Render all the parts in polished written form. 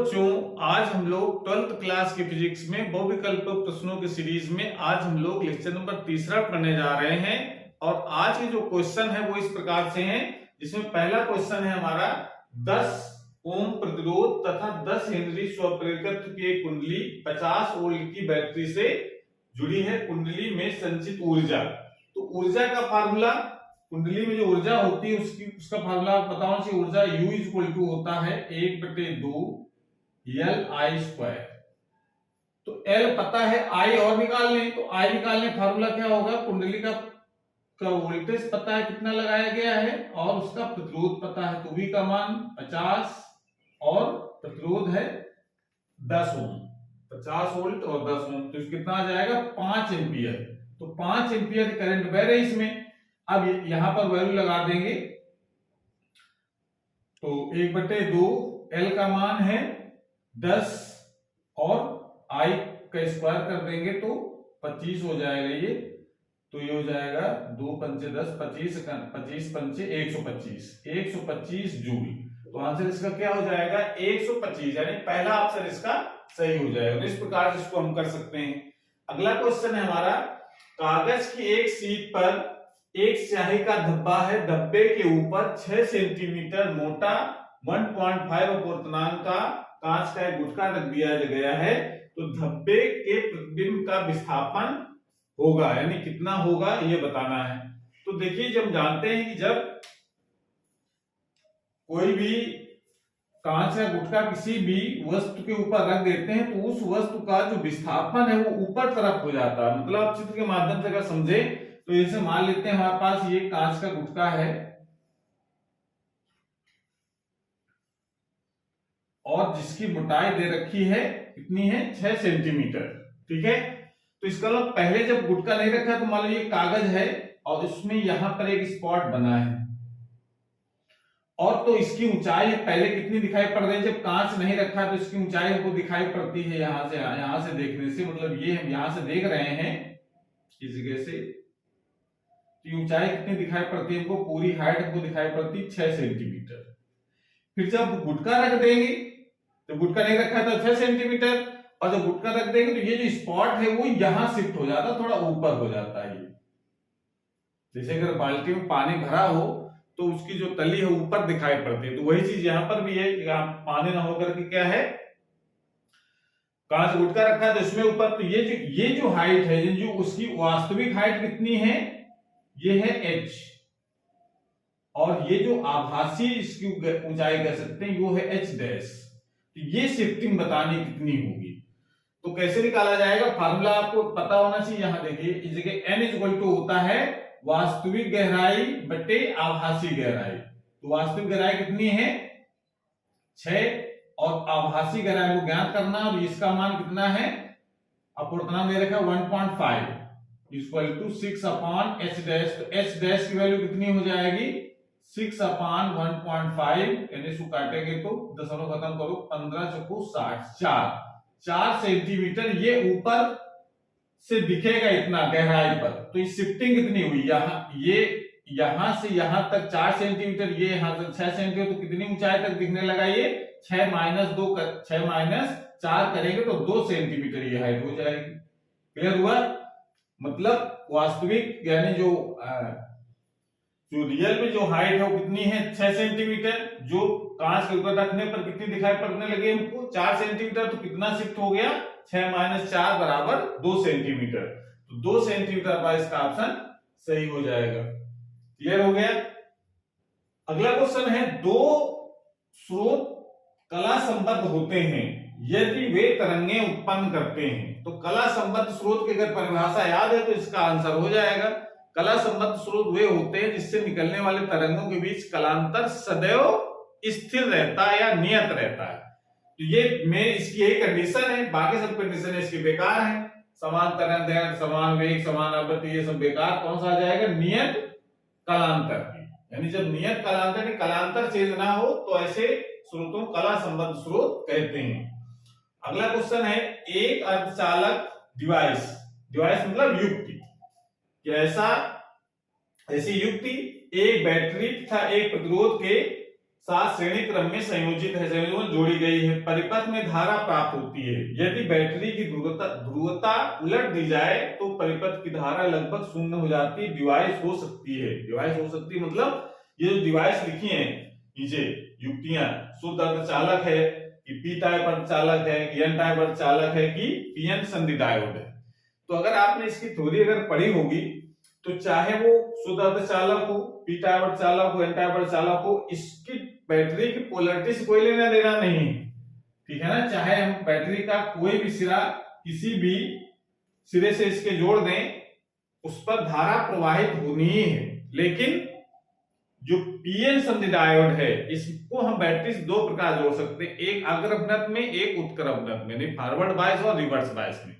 बच्चों, आज हम लोग 12th क्लास के फिजिक्स में बहुविकल्प प्रश्नों की सीरीज में आज हम लोग लेक्चर नंबर 3 पढ़ने जा रहे हैं। और आज के जो क्वेश्चन है वो इस प्रकार से हैं, जिसमें पहला क्वेश्चन है हमारा 10 ओम प्रतिरोध तथा 10 हेनरी स्वप्रेरकत्व की एक कुंडली 50 वोल्ट की बैटरी से जुड़ी है। कुंडली में संचित ऊर्जा, तो ऊर्जा का फार्मूला, कुंडली में जो ऊर्जा होती है उसका फार्मूला बताओ। ऊर्जा U इक्वल टू होता है 1/2 Li²। तो L पता है, I और निकाल लें, तो I निकालने फार्मूला क्या होगा, कुंडली का वोल्टेज पता है कितना लगाया गया है और उसका प्रतिरोध पता है। तो V का मान 50 और प्रतिरोध है 10 ओम, 50 वोल्ट और 10 ओम, तो कितना आ जाएगा 5 एंपियर। तो 5 एंपियर करंट बह रही है इसमें। अब यहां पर वैल्यू लगा देंगे, तो 1/2 L का मान है 10 और I का स्क्वायर कर देंगे तो 25 हो जाएगा ये। तो ये हो जाएगा 2 पंचे 10, 25 पंचे 125 जूल। तो आंसर इसका क्या हो जाएगा 125, यानी पहला ऑप्शन इसका सही हो जाएगा। तो इस प्रकार से इसको हम कर सकते हैं। अगला क्वेश्चन है हमारा, कागज की एक शीट पर एक स्याही का धब्बा है। धब्बे के ऊपर 6 सेंटीमीटर मोटा 1.5 अपूर्णांक का कांच का एक गुटका रख दिया गया है। तो धब्बे के प्रतिबिंब का विस्थापन होगा, यानी कितना होगा ये बताना है। तो देखिए, जब जानते हैं कि जब कोई भी कांच का गुटका किसी भी वस्तु के ऊपर रख देते हैं तो उस वस्तु का जो विस्थापन है वो ऊपर तरफ हो जाता है। मतलब आप चित्र के माध्यम से अगर समझे तो जैसे मान लेते हैं हमारे पास ये कांच का गुटका है और जिसकी मोटाई दे रखी है कितनी है 6 सेंटीमीटर, ठीक है। तो इसका मतलब पहले जब गुटका नहीं रखा तो मान लो ये कागज है और इसमें यहां पर एक स्पॉट बना है, और तो इसकी ऊंचाई पहले कितनी दिखाई पड़ रही है, जब कांच नहीं रखा तो इसकी ऊंचाई हमको दिखाई पड़ती है यहां से देखने से, मतलब ये हम यहां से देख रहे हैं इस जगह से, तो ऊंचाई कितनी दिखाई पड़ती है हमको, पूरी हाइट हमको दिखाई पड़ती है 6 सेंटीमीटर। फिर जब गुटका रख देंगे, तो गुटका नहीं रखा तो 6 सेंटीमीटर, और जब गुटका रख देंगे तो ये जो स्पॉट है वो यहां शिफ्ट हो जाता, थोड़ा ऊपर हो जाता है। जैसे अगर बाल्टी में पानी भरा हो तो उसकी जो तली है ऊपर दिखाई पड़ती है, तो वही चीज यहां पर भी है। यहाँ पानी ना होकर के क्या है, कांच गुटका रखा है तो इसमें ऊपर, तो ये जो हाइट है, जो उसकी वास्तविक हाइट कितनी है, ये है h, और ये जो आभासी इसकी ऊंचाई कह सकते हैं वो है h डैश। तो ये शिफ्टिंग बतानी कितनी होगी, तो कैसे निकाला जाएगा, फार्मूला आपको पता होना चाहिए। यहां देखिए, इस जगह n इक्वल टू होता है वास्तविक गहराई बटे आभासी गहराई। तो वास्तविक गहराई कितनी है 6 और आभासी गहराई को ज्ञात करना, और इसका मान कितना है, अपूर्णांक दे रखा 1.5 इक्वल टू 6/h डैश। तो h डैश की वैल्यू कितनी हो जाएगी 6/1.5, यानी इसको काटेंगे तो दशमलव खत्म करो, 15 चौको 60, 4 सेंटीमीटर ये ऊपर से दिखेगा इतना गहराई पर। तो ये शिफ्टिंग कितनी हुई, यहां से यहां तक 4 सेंटीमीटर, ये यहां से 6 सेंटीमीटर, तो कितनी ऊंचाई तक दिखने लगा, ये 6 माइनस 4 करेंगे तो 2 सेंटीमीटर ये हाइट हो जाएगी। क्लियर हुआ, मतलब वास्तविक यानी जो रियल में जो हाइट है वो कितनी है 6 सेंटीमीटर, जो कांच के ऊपर रखने पर कितनी दिखाई पड़ने लगी हमको 4 सेंटीमीटर, तो कितना शिफ्ट हो गया 6 माइनस 4 बराबर 2 सेंटीमीटर। तो 2 सेंटीमीटर पर इसका ऑप्शन सही हो जाएगा। क्लियर हो गया। अगला क्वेश्चन है, दो स्रोत कला संबद्ध होते हैं यदि वे तरंगे उत्पन्न करते हैं। तो कला संबद्ध स्रोत की अगर परिभाषा याद है तो इसका आंसर हो जाएगा, कला संबद्ध स्रोत वे होते हैं जिससे निकलने वाले तरंगों के बीच कलांतर सदैव स्थिर रहता है या नियत रहता है। तो ये इसकी यही कंडीशन है, बाकी सब कंडीशन इसकी बेकार है। समान तरंग, समान वेग, समान आवृत्ति, ये सब बेकार। कौन सा आ जाएगा, नियत कलांतर की, यानी जब नियत कलांतर चेंज ना हो तो ऐसे स्रोतों कला संबद्ध स्रोत कहते हैं। अगला क्वेश्चन है, एक अर्धचालक डिवाइस मतलब युक्ति, ऐसी युक्ति एक बैटरी तथा एक प्रतिरोध के सात श्रेणी क्रम में संयोजित है, जोड़ी गई है। परिपथ में धारा प्राप्त होती है। यदि बैटरी की ध्रुवता उलट दी जाए तो परिपथ की धारा लगभग शून्य हो जाती है। डिवाइस हो सकती है, मतलब ये जो डिवाइस लिखी है नीचे युक्तियां, शुद्ध अर्धचालक है कि पी टाइप अर्धचालक है कि एन टाइप अर्धचालक है कि पीएन संधि डायोड है। तो अगर आपने इसकी थ्योरी अगर पढ़ी होगी तो चाहे वो शुद्ध अर्धचालक हो, पी टाइप अर्धचालक हो, एन टाइप अर्धचालक हो, इसकी बैटरी की पोलैरिटी से कोई लेना देना नहीं, ठीक है ना। चाहे हम बैटरी का कोई भी सिरा किसी भी सिरे से इसके जोड़ दें, उस पर धारा प्रवाहित होनी ही है। लेकिन जो पीएन संधि डायोड है, इसको हम बैटरी से दो प्रकार जोड़ सकते हैं, एक अग्रभनक में, एक उत्क्रमणक में, नहीं फॉरवर्ड बायस और रिवर्स बायस में।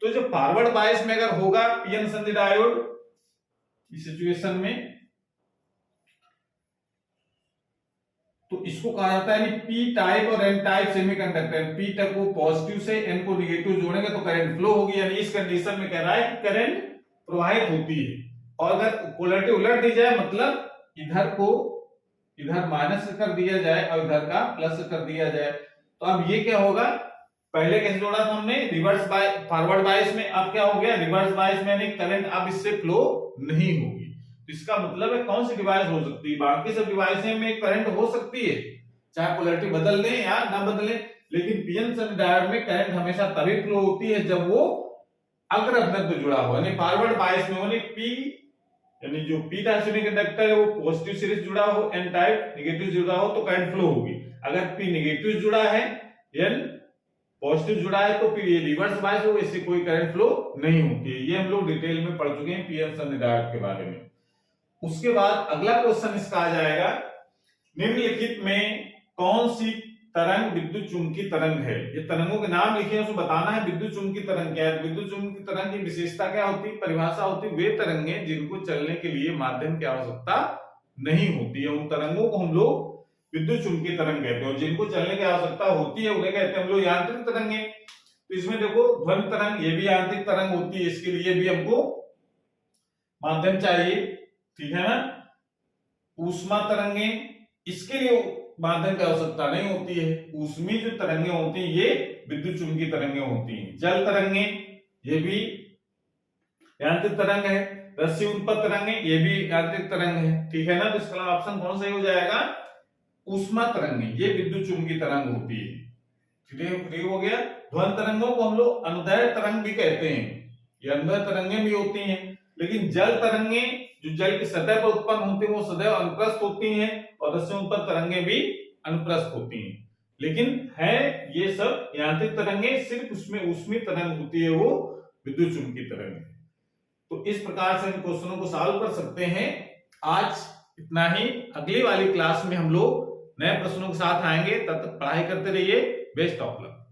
तो जो फॉरवर्ड बायस में अगर होगा पीएन संधि डायोड इस सिचुएशन में, तो इसको कहा जाता है पी टाइप और एन टाइप सेमीकंडक्टर। पी तक को पॉजिटिव से, एन को निगेटिव जोड़ेंगे तो करंट फ्लो होगी, यानी इस कंडीशन में कह रहा है कि करंट प्रवाहित होती है। और अगर पोलैरिटी उलट दी जाए, मतलब इधर को इधर माइनस कर दिया जाए और इधर का प्लस कर दिया जाए, तो अब ये क्या होगा, पहले कैसे जोड़ा था हमने, रिवर्स बाय फॉरवर्ड बायस में, अब क्या हो गया रिवर्स बायस में, यानी करंट अब इससे फ्लो नहीं होगी। तो इसका मतलब है कौन सी डिवाइस हो सकती है, बाकी सब डिवाइसें में करंट हो सकती है, चाहे पोलैरिटी बदल दें या ना बदले, लेकिन पीएन संधि डायोड में करंट हमेशा तभी फ्लो होती है जब वो अग्रभनक जुड़ा हो, यानी फॉरवर्ड बायस में होने पी, यानी जो पी टाइप सेमीकंडक्टर है वो पॉजिटिव सीरीज जुड़ा हो, एन टाइप नेगेटिव जुड़ा हो तो करंट फ्लो होगी। अगर पी नेगेटिव जुड़ा है, एन पॉजिटिव जुड़ा है, तो फिर ये रिवर्स बायस होगा, इससे कोई करंट फ्लो नहीं होती है। ये हम लोग डिटेल में पढ़ चुके हैं पीएन संधि डायोड के बारे में। उसके बाद अगला क्वेश्चन इसका आ जाएगा, निम्नलिखित में कौन सी तरंग विद्युत चुंबकीय तरंग है। ये तरंगों के नाम लिखे हैं, उसको बताना है विद्युत चुंबकीय तरंग क्या है। विद्युत चुंबकीय तरंग की विशेषता क्या होती है, परिभाषा होती है, वे तरंगे जिनको चलने के लिए माध्यम की आवश्यकता नहीं होती है, उन तरंगों को हम लोग विद्युत चुंबकीय तरंग कहते हैं। और जिनको चलने की आवश्यकता होती है उन्हें कहते हैं हम लोग यांत्रिक तरंगे। तो इसमें देखो ध्वनि तरंग, ये भी यांत्रिक तरंग होती है, इसके लिए भी हमको माध्यम चाहिए, ठीक है ना। ऊष्मा तरंगे, इसके लिए माध्यम की आवश्यकता नहीं होती है। ऊष्मी जो तरंगे होती हैं ये विद्युत चुंबकीय तरंगे होती हैं। जल तरंगे, ये भी यांत्रिक तरंग है। रस्सी उत्पन्न तरंगे, ये भी यांत्रिक तरंग है, ठीक है ना। तो इसका ऑप्शन कौन सही हो जाएगा, ऊष्मा तरंगे, ये विद्युत चुंबकीय तरंग होती है, ठीक हो गया। ध्वनि तरंगों को हम लोग अनुदैर्घ्य तरंग भी कहते हैं, ये अनुदैर्घ्य तरंगे भी होती हैं। लेकिन जल तरंगे जो जल की सतह पर उत्पन्न होती है वो सदैव अनुप्रस्थ होती हैं, और रस्सी उत्पन्न तरंगे भी अनुप्रस्थ होती हैं। लेकिन है ये सब यांत्रिक तरंगे, सिर्फ उसमें ऊष्मी तरंग होती है वो विद्युत चुंबकीय तरंग है। तो इस प्रकार से हम क्वेश्चनों को सॉल्व कर सकते हैं। आज इतना ही, अगली वाली क्लास में हम लोग नए प्रश्नों के साथ आएंगे, तब तक पढ़ाई करते रहिए। Best of luck.